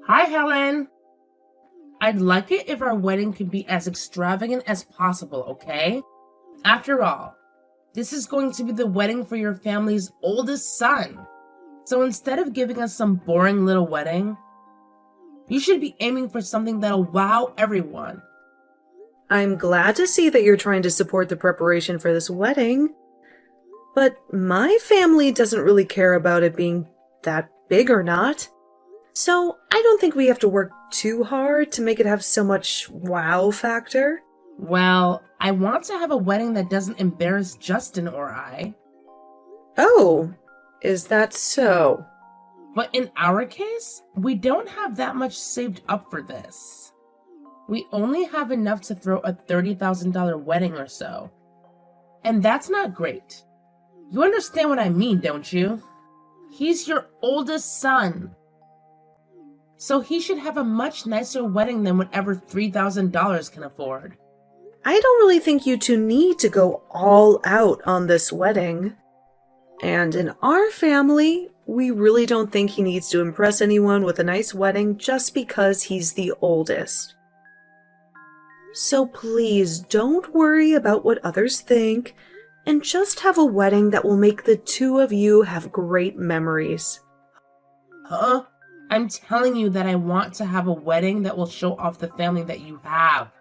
Hi, Helen. I'd like it if our wedding could be as extravagant as possible, okay? After all, this is going to be the wedding for your family's oldest son. So instead of giving us some boring little wedding, you should be aiming for something that'll wow everyone. I'm glad to see that you're trying to support the preparation for this wedding, but my family doesn't really care about it being that big or not. So I don't think we have to work too hard to make it have so much wow factor. Well, I want to have a wedding that doesn't embarrass Justin or I. Oh, is that so? But in our case, we don't have that much saved up for this. We only have enough to throw a $30,000 wedding or so. And that's not great. You understand what I mean, don't you? He's your oldest son. So he should have a much nicer wedding than whatever $3,000 can afford. I don't really think you two need to go all out on this wedding. And in our family, we really don't think he needs to impress anyone with a nice wedding just because he's the oldest. So please don't worry about what others think, and just have a wedding that will make the two of you have great memories. Huh? I'm telling you that I want to have a wedding that will show off the family that you have.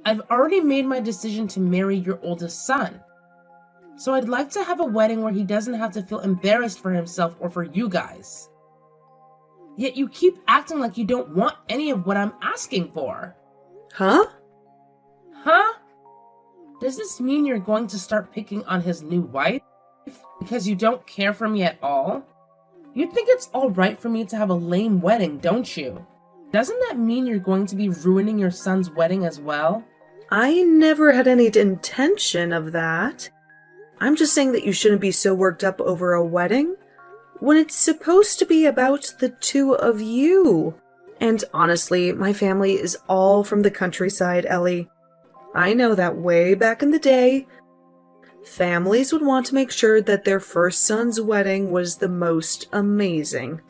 I've already made my decision to marry your oldest son. So I'd like to have a wedding where he doesn't have to feel embarrassed for himself or for you guys. Yet you keep acting like you don't want any of what I'm asking for. Huh? Huh? Does this mean you're going to start picking on his new wife because you don't care for me at all? You think it's alright for me to have a lame wedding, don't you? Doesn't that mean you're going to be ruining your son's wedding as well? I never had any intention of that. I'm just saying that you shouldn't be so worked up over a wedding when it's supposed to be about the two of you. And honestly, my family is all from the countryside, Ellie. I know that way back in the day, families would want to make sure that their first son's wedding was the most amazing.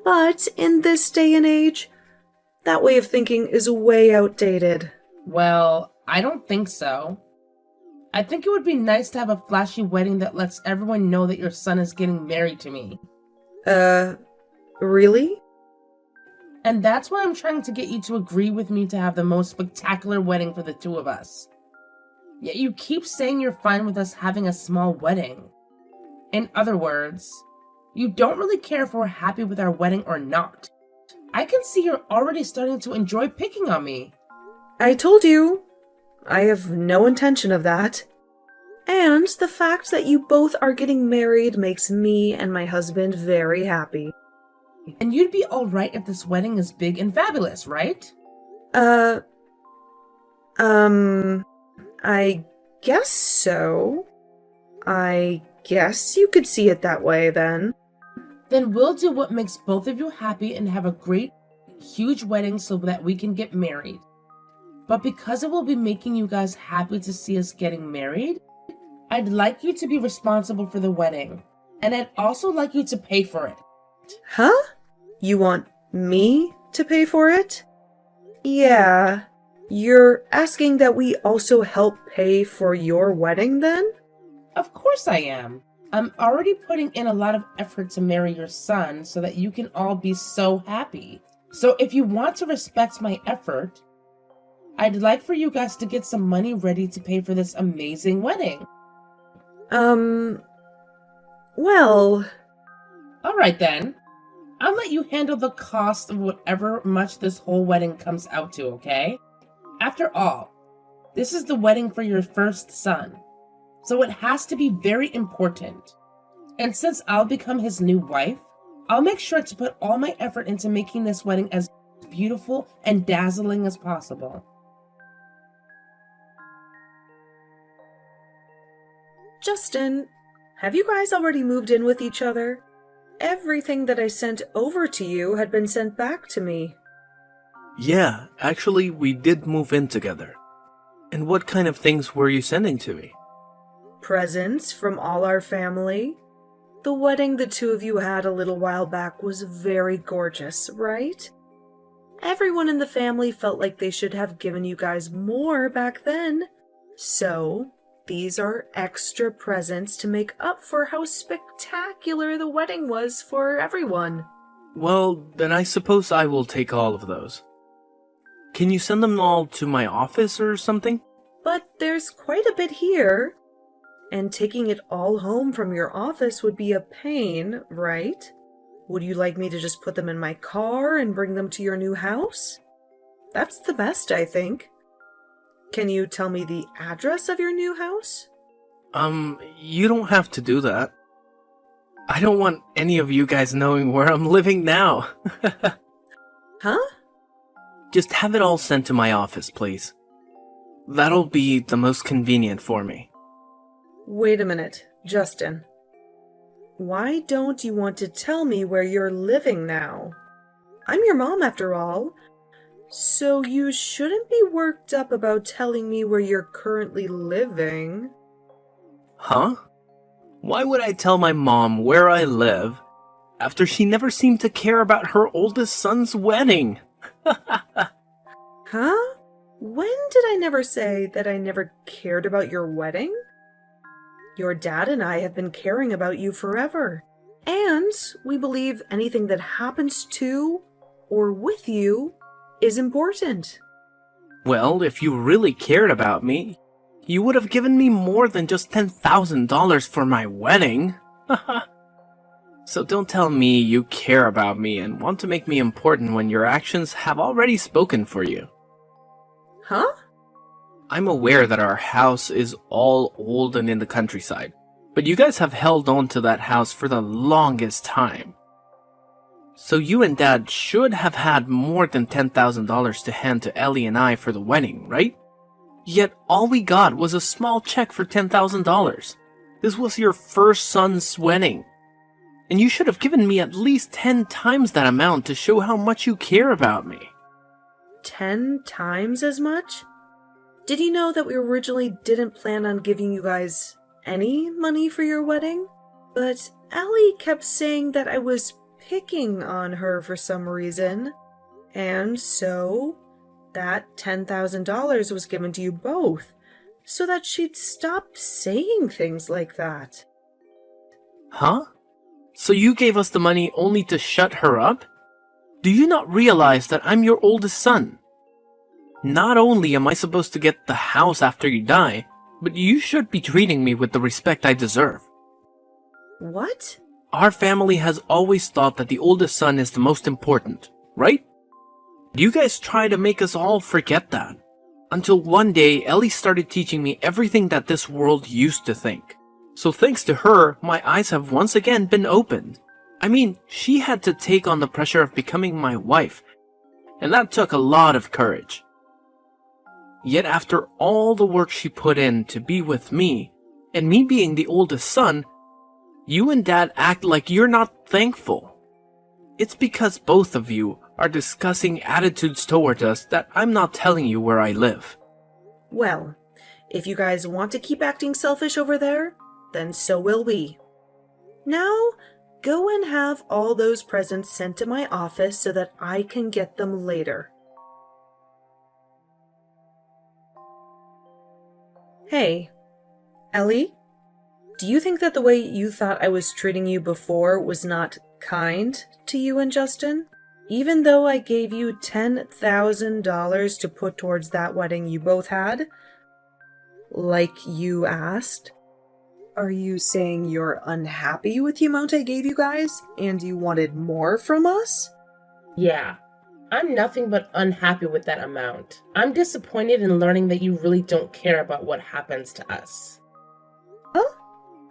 But in this day and age, that way of thinking is way outdated. Well, I don't think so. I think it would be nice to have a flashy wedding that lets everyone know that your son is getting married to me. Really? And that's why I'm trying to get you to agree with me to have the most spectacular wedding for the two of us. Yet you keep saying you're fine with us having a small wedding. In other words, you don't really care if we're happy with our wedding or not. I can see you're already starting to enjoy picking on me. I told you, I have no intention of that. And the fact that you both are getting married makes me and my husband very happy. And you'd be alright if this wedding is big and fabulous, right? I guess so. I guess you could see it that way then. Then we'll do what makes both of you happy and have a great, huge wedding so that we can get married. But because it will be making you guys happy to see us getting married, I'd like you to be responsible for the wedding. And I'd also like you to pay for it. Huh? You want me to pay for it? Yeah. You're asking that we also help pay for your wedding then? Of course I am. I'm already putting in a lot of effort to marry your son so that you can all be so happy. So if you want to respect my effort, I'd like for you guys to get some money ready to pay for this amazing wedding. Well... Alright then. I'll let you handle the cost of whatever much this whole wedding comes out to, okay? After all, this is the wedding for your first son, so it has to be very important. And since I'll become his new wife, I'll make sure to put all my effort into making this wedding as beautiful and dazzling as possible. Justin, have you guys already moved in with each other? Everything that I sent over to you had been sent back to me. Yeah, actually, we did move in together. And what kind of things were you sending to me? Presents from all our family. The wedding the two of you had a little while back was very gorgeous, right? Everyone in the family felt like they should have given you guys more back then. So, these are extra presents to make up for how spectacular the wedding was for everyone. Well, then I suppose I will take all of those. Can you send them all to my office or something? But there's quite a bit here. And taking it all home from your office would be a pain, right? Would you like me to just put them in my car and bring them to your new house? That's the best, I think. Can you tell me the address of your new house? You don't have to do that. I don't want any of you guys knowing where I'm living now. Huh? Just have it all sent to my office, please. That'll be the most convenient for me. Wait a minute, Justin. Why don't you want to tell me where you're living now? I'm your mom, after all. So you shouldn't be worked up about telling me where you're currently living. Huh? Why would I tell my mom where I live after she never seemed to care about her oldest son's wedding? Huh? When did I never say that I never cared about your wedding? Your dad and I have been caring about you forever. And we believe anything that happens to or with you is important. Well, if you really cared about me, you would have given me more than just $10,000 for my wedding. So don't tell me you care about me and want to make me important when your actions have already spoken for you. Huh? I'm aware that our house is all old and in the countryside, but you guys have held on to that house for the longest time. So you and Dad should have had more than $10,000 to hand to Ellie and I for the wedding, right? Yet all we got was a small check for $10,000. This was your first son's wedding. And you should have given me at least 10 times that amount to show how much you care about me. 10 times as much? Did you know that we originally didn't plan on giving you guys any money for your wedding? But Ellie kept saying that I was picking on her for some reason. And so that $10,000 was given to you both, so that she'd stop saying things like that. Huh? So you gave us the money only to shut her up? Do you not realize that I'm your oldest son? Not only am I supposed to get the house after you die, but you should be treating me with the respect I deserve. What? Our family has always thought that the oldest son is the most important, right? You guys try to make us all forget that. Until one day, Ellie started teaching me everything that this world used to think. So thanks to her, my eyes have once again been opened. I mean, she had to take on the pressure of becoming my wife, and that took a lot of courage. Yet after all the work she put in to be with me, and me being the oldest son, you and Dad act like you're not thankful. It's because both of you are discussing attitudes toward us that I'm not telling you where I live. Well, if you guys want to keep acting selfish over there, then so will we. Now, go and have all those presents sent to my office so that I can get them later. Hey, Ellie, do you think that the way you thought I was treating you before was not kind to you and Justin? Even though I gave you $10,000 to put towards that wedding you both had? Like you asked? Are you saying you're unhappy with the amount I gave you guys, and you wanted more from us? Yeah, I'm nothing but unhappy with that amount. I'm disappointed in learning that you really don't care about what happens to us. Huh?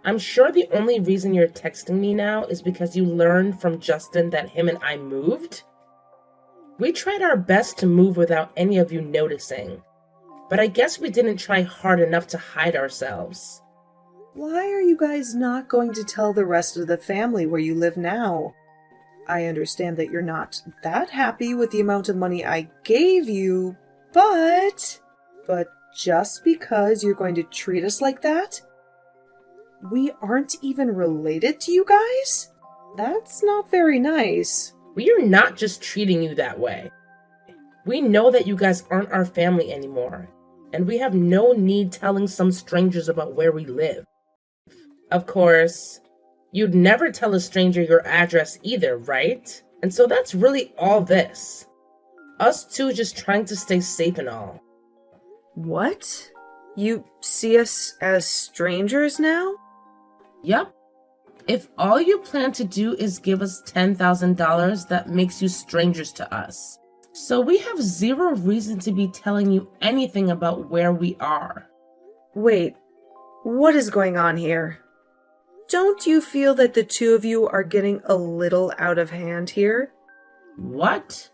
I'm sure the only reason you're texting me now is because you learned from Justin that him and I moved. We tried our best to move without any of you noticing, but I guess we didn't try hard enough to hide ourselves. Why are you guys not going to tell the rest of the family where you live now? I understand that you're not that happy with the amount of money I gave you, but just because you're going to treat us like that? We aren't even related to you guys? That's not very nice. We are not just treating you that way. We know that you guys aren't our family anymore, and we have no need telling some strangers about where we live. Of course, you'd never tell a stranger your address either, right? And so that's really all this. Us two just trying to stay safe and all. What? You see us as strangers now? Yup. If all you plan to do is give us $10,000, that makes you strangers to us. So we have zero reason to be telling you anything about where we are. Wait, what is going on here? Don't you feel that the two of you are getting a little out of hand here? What?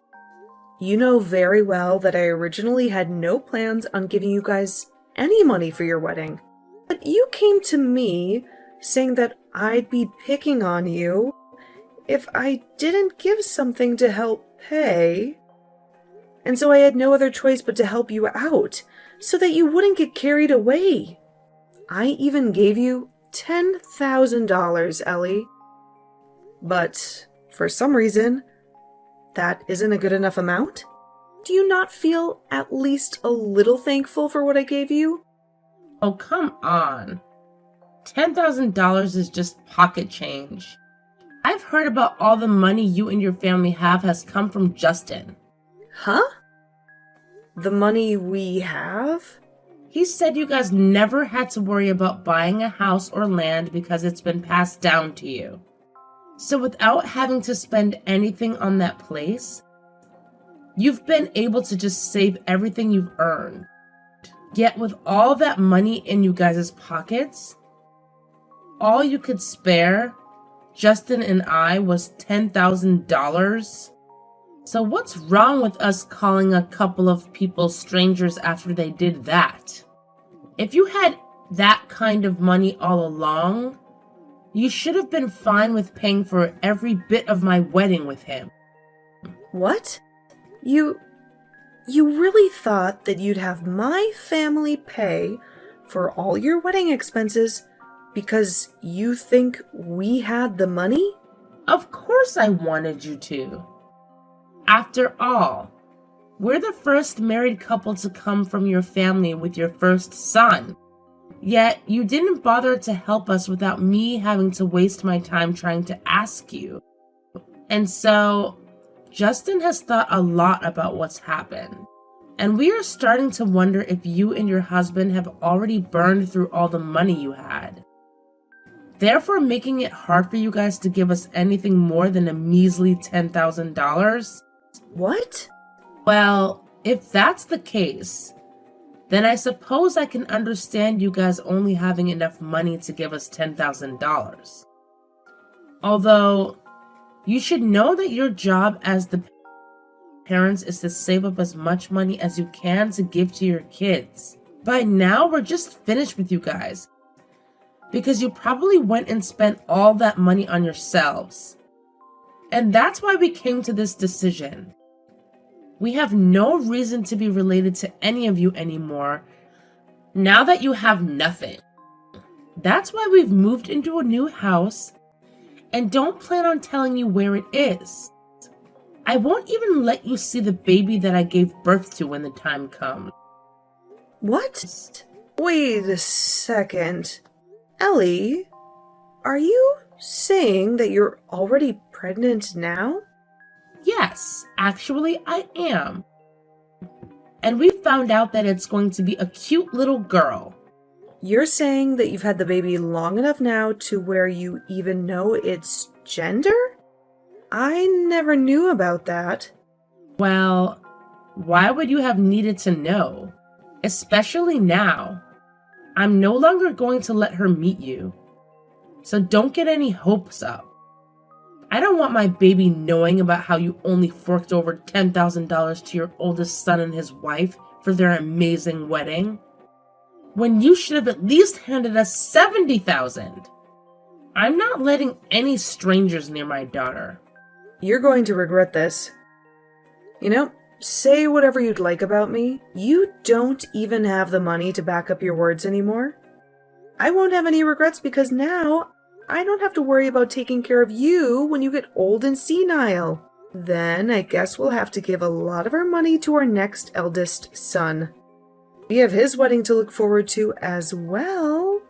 You know very well that I originally had no plans on giving you guys any money for your wedding. But you came to me saying that I'd be picking on you if I didn't give something to help pay. And so I had no other choice but to help you out, so that you wouldn't get carried away. I even gave you $10,000, Ellie. But for some reason, that isn't a good enough amount? Do you not feel at least a little thankful for what I gave you? Oh, come on. $10,000 is just pocket change. I've heard about all the money you and your family have has come from Justin. Huh? The money we have? He said you guys never had to worry about buying a house or land because it's been passed down to you. So without having to spend anything on that place, you've been able to just save everything you've earned. Yet with all that money in you guys' pockets, all you could spare, Justin and I, was $10,000. So what's wrong with us calling a couple of people strangers after they did that? If you had that kind of money all along, you should have been fine with paying for every bit of my wedding with him. What? You really thought that you'd have my family pay for all your wedding expenses because you think we had the money? Of course I wanted you to. After all, we're the first married couple to come from your family with your first son. Yet you didn't bother to help us without me having to waste my time trying to ask you. And so, Justin has thought a lot about what's happened. And we are starting to wonder if you and your husband have already burned through all the money you had. Therefore making it hard for you guys to give us anything more than a measly $10,000? What? Well, if that's the case, then I suppose I can understand you guys only having enough money to give us $10,000. Although, you should know that your job as the parents is to save up as much money as you can to give to your kids. By now, we're just finished with you guys, because you probably went and spent all that money on yourselves. And that's why we came to this decision. We have no reason to be related to any of you anymore now that you have nothing. That's why we've moved into a new house and don't plan on telling you where it is. I won't even let you see the baby that I gave birth to when the time comes. What? Wait a second. Ellie, are you saying that you're already pregnant now? Yes, actually I am. And we found out that it's going to be a cute little girl. You're saying that you've had the baby long enough now to where you even know its gender? I never knew about that. Well, why would you have needed to know? Especially now. I'm no longer going to let her meet you. So don't get any hopes up. I don't want my baby knowing about how you only forked over $10,000 to your oldest son and his wife for their amazing wedding, when you should have at least handed us $70,000. I'm not letting any strangers near my daughter. You're going to regret this. You know, say whatever you'd like about me. You don't even have the money to back up your words anymore. I won't have any regrets because now I don't have to worry about taking care of you when you get old and senile. Then I guess we'll have to give a lot of our money to our next eldest son. We have his wedding to look forward to as well.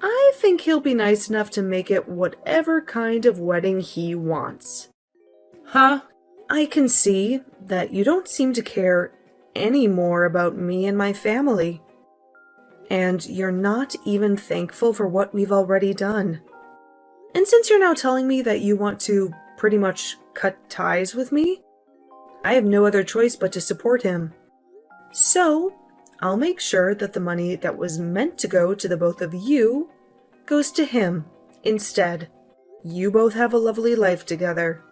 I think he'll be nice enough to make it whatever kind of wedding he wants. Huh? I can see that you don't seem to care any more about me and my family. And you're not even thankful for what we've already done. And since you're now telling me that you want to pretty much cut ties with me, I have no other choice but to support him. So, I'll make sure that the money that was meant to go to the both of you goes to him instead. You both have a lovely life together.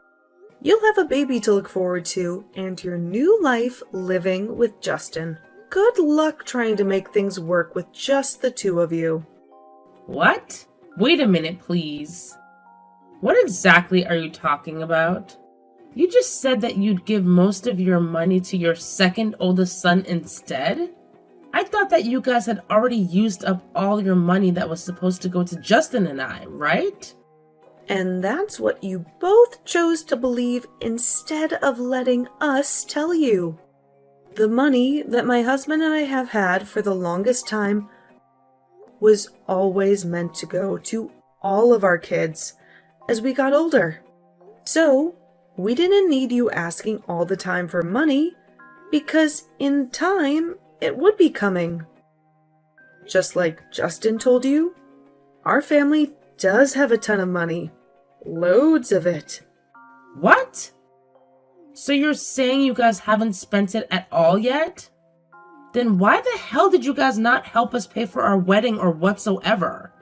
You'll have a baby to look forward to and your new life living with Justin. Good luck trying to make things work with just the two of you. What? Wait a minute, please. What exactly are you talking about? You just said that you'd give most of your money to your second oldest son instead? I thought that you guys had already used up all your money that was supposed to go to Justin and I, right? And that's what you both chose to believe instead of letting us tell you. The money that my husband and I have had for the longest time was always meant to go to all of our kids as we got older. So, we didn't need you asking all the time for money because in time it would be coming. Just like Justin told you, our family does have a ton of money. Loads of it. What? So you're saying you guys haven't spent it at all yet? Then why the hell did you guys not help us pay for our wedding or whatsoever?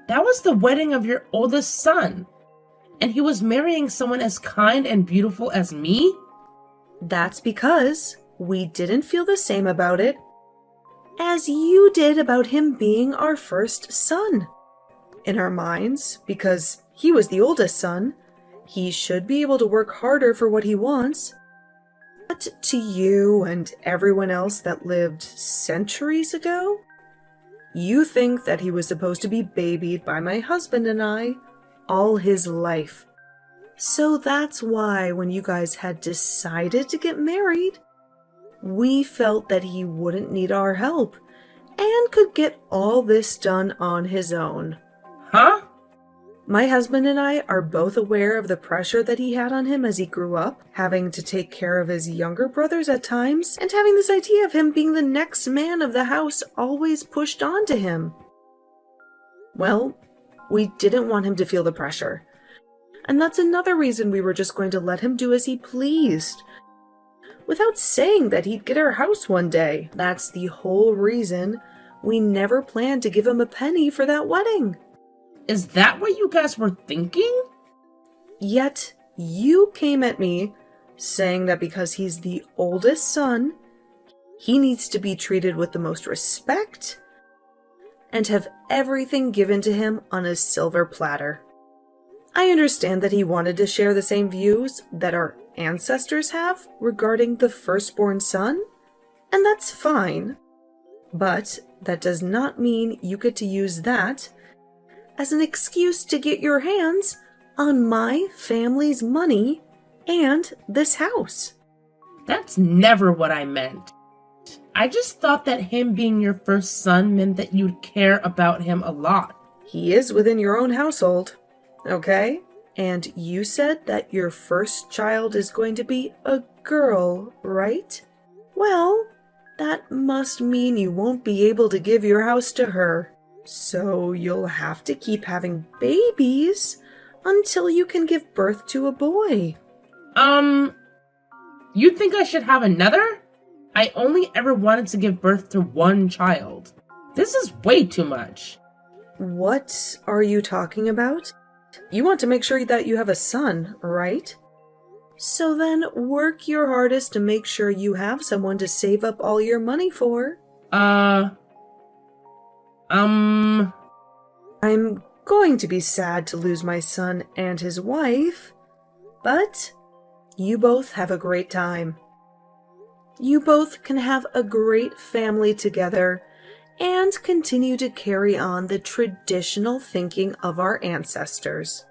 That was the wedding of your oldest son. And he was marrying someone as kind and beautiful as me? That's because we didn't feel the same about it as you did about him being our first son. In our minds, because he was the oldest son, he should be able to work harder for what he wants. But to you and everyone else that lived centuries ago, you think that he was supposed to be babied by my husband and I all his life. So that's why when you guys had decided to get married, we felt that he wouldn't need our help and could get all this done on his own. Huh? My husband and I are both aware of the pressure that he had on him as he grew up, having to take care of his younger brothers at times, and having this idea of him being the next man of the house always pushed onto him. Well, we didn't want him to feel the pressure. And that's another reason we were just going to let him do as he pleased, without saying that he'd get our house one day. That's the whole reason we never planned to give him a penny for that wedding. Is that what you guys were thinking? Yet you came at me saying that because he's the oldest son, he needs to be treated with the most respect and have everything given to him on a silver platter. I understand that he wanted to share the same views that our ancestors have regarding the firstborn son, and that's fine. But that does not mean you get to use that as an excuse to get your hands on my family's money and this house. That's never what I meant. I just thought that him being your first son meant that you'd care about him a lot. He is within your own household, okay? And you said that your first child is going to be a girl, right? Well, that must mean you won't be able to give your house to her. So you'll have to keep having babies until you can give birth to a boy. You think I should have another? I only ever wanted to give birth to one child. This is way too much. What are you talking about? You want to make sure that you have a son, right? So then work your hardest to make sure you have someone to save up all your money for. I'm going to be sad to lose my son and his wife, but you both have a great time. You both can have a great family together and continue to carry on the traditional thinking of our ancestors.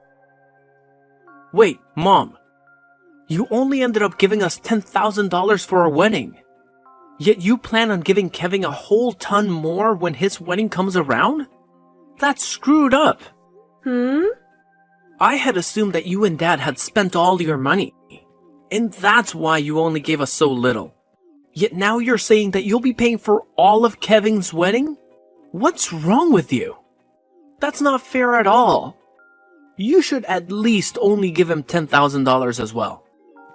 Wait, Mom. You only ended up giving us $10,000 for our wedding. Yet you plan on giving Kevin a whole ton more when his wedding comes around? That's screwed up. I had assumed that you and Dad had spent all your money. And that's why you only gave us so little. Yet now you're saying that you'll be paying for all of Kevin's wedding? What's wrong with you? That's not fair at all. You should at least only give him $10,000 as well.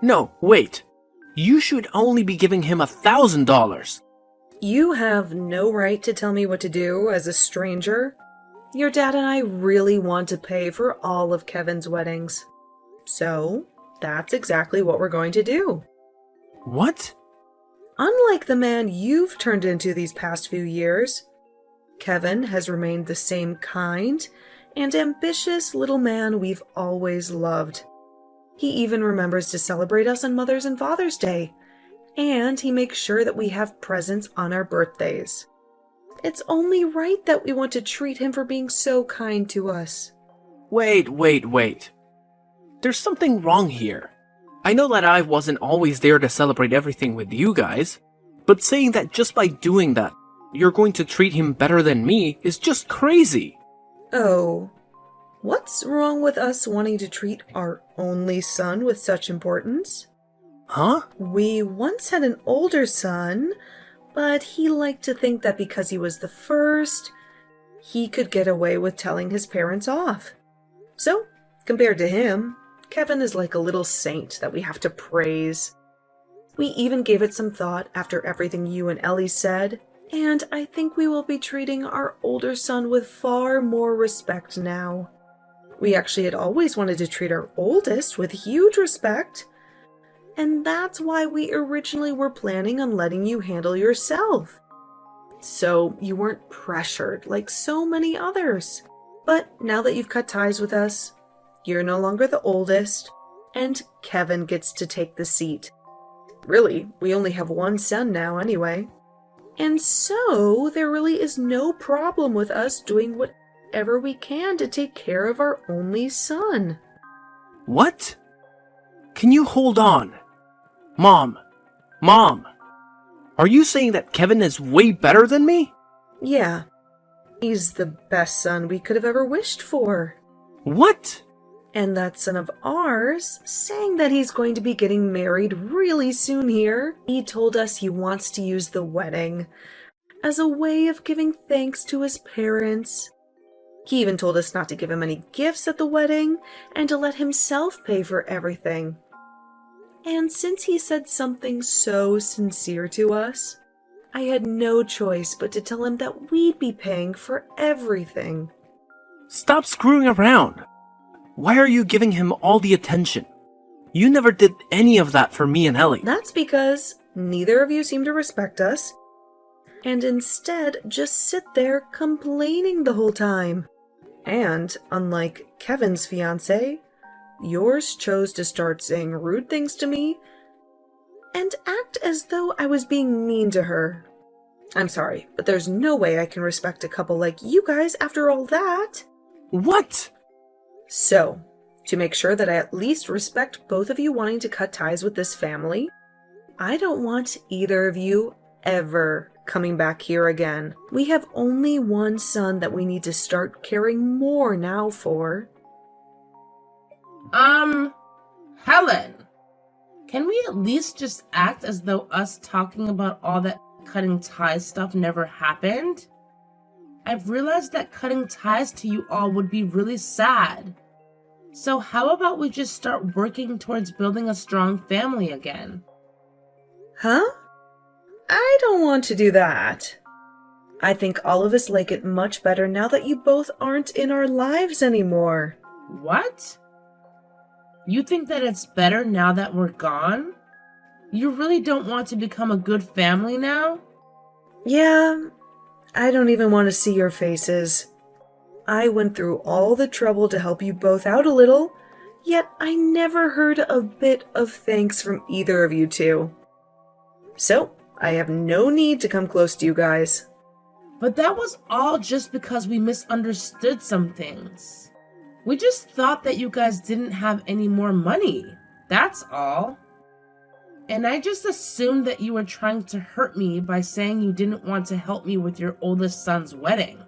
No, wait. You should only be giving him $1,000. You have no right to tell me what to do as a stranger. Your dad and I really want to pay for all of Kevin's weddings. So, that's exactly what we're going to do. What? Unlike the man you've turned into these past few years, Kevin has remained the same kind and ambitious little man we've always loved. He even remembers to celebrate us on Mother's and Father's Day, and he makes sure that we have presents on our birthdays. It's only right that we want to treat him for being so kind to us. Wait. There's something wrong here. I know that I wasn't always there to celebrate everything with you guys, but saying that just by doing that, you're going to treat him better than me is just crazy. Oh, what's wrong with us wanting to treat our only son with such importance? Huh? We once had an older son, but he liked to think that because he was the first, he could get away with telling his parents off. So, compared to him, Kevin is like a little saint that we have to praise. We even gave it some thought after everything you and Ellie said, and I think we will be treating our older son with far more respect now. We actually had always wanted to treat our oldest with huge respect, and that's why we originally were planning on letting you handle yourself. So you weren't pressured like so many others. But now that you've cut ties with us, you're no longer the oldest, and Kevin gets to take the seat. Really, we only have one son now anyway. And so, there really is no problem with us doing whatever we can to take care of our only son. What? Can you hold on? Mom! Are you saying that Kevin is way better than me? Yeah. He's the best son we could have ever wished for. What? And that son of ours, saying that he's going to be getting married really soon here, he told us he wants to use the wedding as a way of giving thanks to his parents. He even told us not to give him any gifts at the wedding and to let himself pay for everything. And since he said something so sincere to us, I had no choice but to tell him that we'd be paying for everything. Stop screwing around. Why are you giving him all the attention? You never did any of that for me and Ellie. That's because neither of you seem to respect us, and instead just sit there complaining the whole time. And, unlike Kevin's fiancé, yours chose to start saying rude things to me and act as though I was being mean to her. I'm sorry, but there's no way I can respect a couple like you guys after all that. What? So, to make sure that I at least respect both of you wanting to cut ties with this family, I don't want either of you ever coming back here again. We have only one son that we need to start caring more now for. Helen, can we at least just act as though us talking about all that cutting ties stuff never happened? I've realized that cutting ties to you all would be really sad. So how about we just start working towards building a strong family again? Huh? I don't want to do that. I think all of us like it much better now that you both aren't in our lives anymore. What? You think that it's better now that we're gone? You really don't want to become a good family now? Yeah, I don't even want to see your faces. I went through all the trouble to help you both out a little, yet I never heard a bit of thanks from either of you two. So, I have no need to come close to you guys. But that was all just because we misunderstood some things. We just thought that you guys didn't have any more money. That's all. And I just assumed that you were trying to hurt me by saying you didn't want to help me with your oldest son's wedding.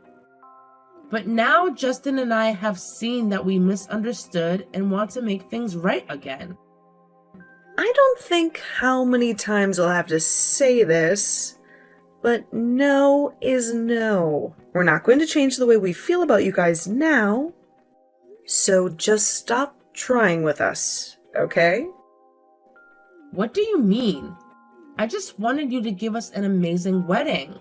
But now Justin and I have seen that we misunderstood and want to make things right again. I don't think how many times I'll have to say this, but no is no. We're not going to change the way we feel about you guys now, so just stop trying with us, okay? What do you mean? I just wanted you to give us an amazing wedding.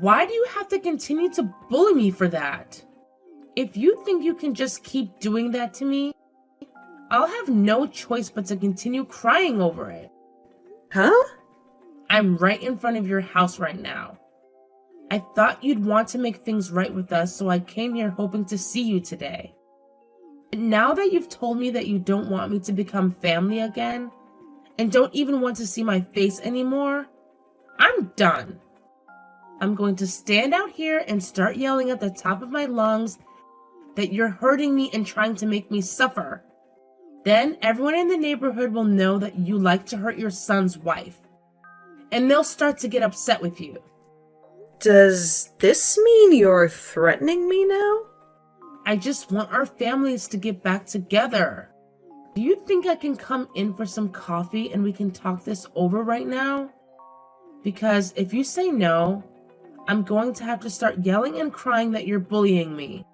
Why do you have to continue to bully me for that? If you think you can just keep doing that to me, I'll have no choice but to continue crying over it. Huh? I'm right in front of your house right now. I thought you'd want to make things right with us, so I came here hoping to see you today. And now that you've told me that you don't want me to become family again, and don't even want to see my face anymore, I'm done. I'm going to stand out here and start yelling at the top of my lungs that you're hurting me and trying to make me suffer. Then everyone in the neighborhood will know that you like to hurt your son's wife, and they'll start to get upset with you. Does this mean you're threatening me now? I just want our families to get back together. Do you think I can come in for some coffee and we can talk this over right now? Because if you say no, I'm going to have to start yelling and crying that you're bullying me.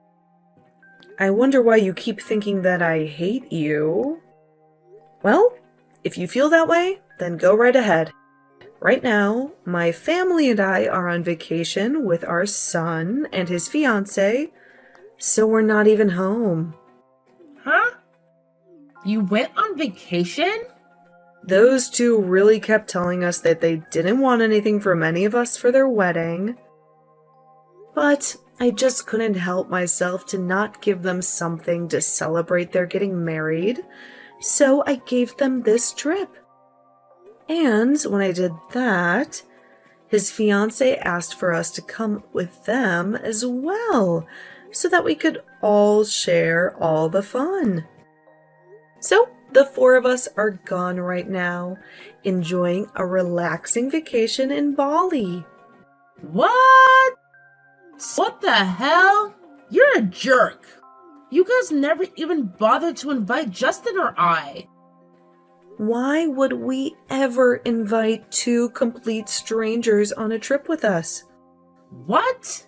I wonder why you keep thinking that I hate you. Well, if you feel that way, then go right ahead. Right now, my family and I are on vacation with our son and his fiancée, so we're not even home. Huh? You went on vacation? Those two really kept telling us that they didn't want anything from any of us for their wedding. But I just couldn't help myself to not give them something to celebrate their getting married, so I gave them this trip. And when I did that, his fiancée asked for us to come with them as well, so that we could all share all the fun. So, the four of us are gone right now, enjoying a relaxing vacation in Bali. What? What the hell? You're a jerk. You guys never even bothered to invite Justin or I. Why would we ever invite two complete strangers on a trip with us? What?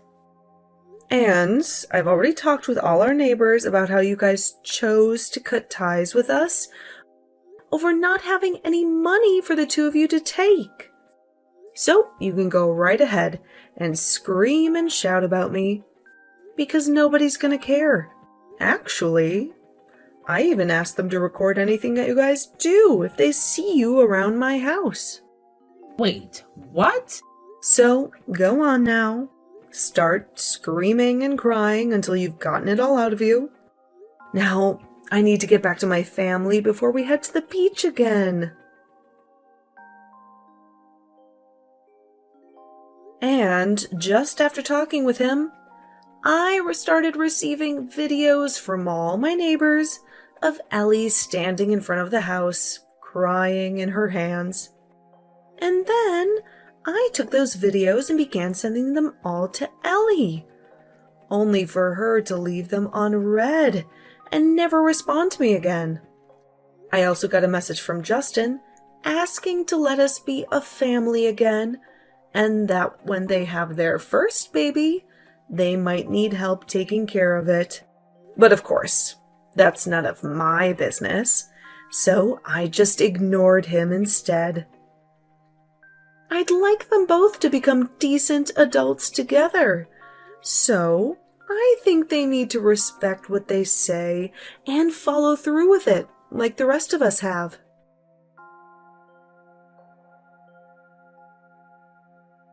And I've already talked with all our neighbors about how you guys chose to cut ties with us over not having any money for the two of you to take. So you can go right ahead and scream and shout about me, because nobody's gonna care. Actually, I even asked them to record anything that you guys do if they see you around my house. Wait, what? So go on now. Start screaming and crying until you've gotten it all out of you. Now, I need to get back to my family before we head to the beach again. And just after talking with him, I started receiving videos from all my neighbors of Ellie standing in front of the house, crying in her hands. And then I took those videos and began sending them all to Ellie, only for her to leave them on read and never respond to me again. I also got a message from Justin asking to let us be a family again, and that when they have their first baby, they might need help taking care of it. But of course, that's none of my business, so I just ignored him instead. I'd like them both to become decent adults together, so I think they need to respect what they say and follow through with it, like the rest of us have.